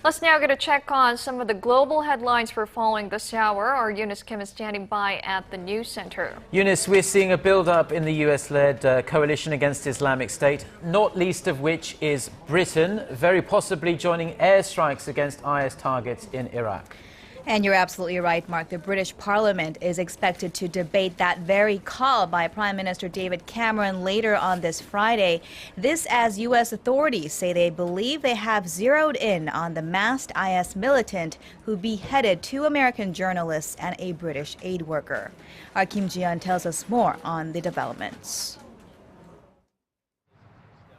Let's now get a check on some of the global headlines we're following this hour. Our Eunice Kim is standing by at the news center. Eunice, we're seeing a build-up in the US-led coalition against Islamic State, not least of which is Britain, very possibly joining airstrikes against IS targets in Iraq. And you're absolutely right, Mark. The British Parliament is expected to debate that very call by Prime Minister David Cameron later on this Friday. This as U.S. authorities say they believe they have zeroed in on the masked IS militant who beheaded 2 American journalists and a British aid worker. Our Kim Ji-yeon tells us more on the developments.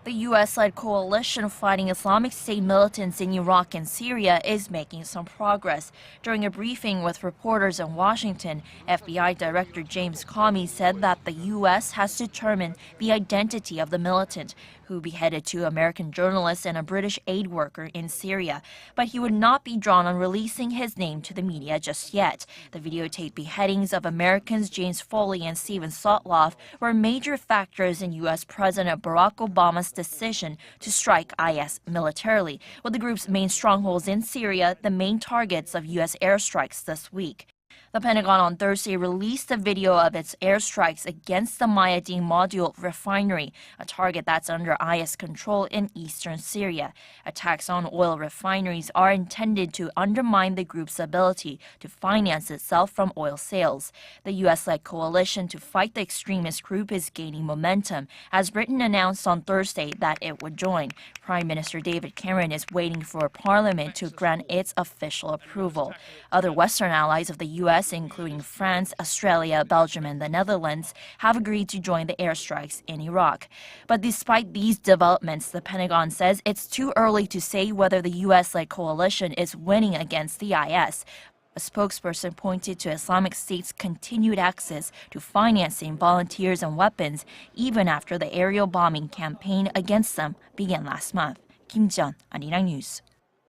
The U.S.-led coalition fighting Islamic State militants in Iraq and Syria is making some progress. During a briefing with reporters in Washington, FBI Director James Comey said that the U.S. has determined the identity of the militant who beheaded 2 American journalists and a British aid worker in Syria. But he would not be drawn on releasing his name to the media just yet. The videotaped beheadings of Americans James Foley and Steven Sotloff were major factors in U.S. President Barack Obama's decision to strike IS militarily, with the group's main strongholds in Syria the main targets of U.S. airstrikes this week. The Pentagon on Thursday released a video of its airstrikes against the Mayadeen module refinery, a target that's under IS control in eastern Syria. Attacks on oil refineries are intended to undermine the group's ability to finance itself from oil sales. The U.S.-led coalition to fight the extremist group is gaining momentum, as Britain announced on Thursday that it would join. Prime Minister David Cameron is waiting for Parliament to grant its official approval. Other Western allies of the U.S., including France, Australia, Belgium, and the Netherlands, have agreed to join the airstrikes in Iraq. But despite these developments, the Pentagon says it's too early to say whether the U.S.-led coalition is winning against the IS. A spokesperson pointed to Islamic State's continued access to financing, volunteers, and weapons, even after the aerial bombing campaign against them began last month. Kim Ji-yeon, Arirang News.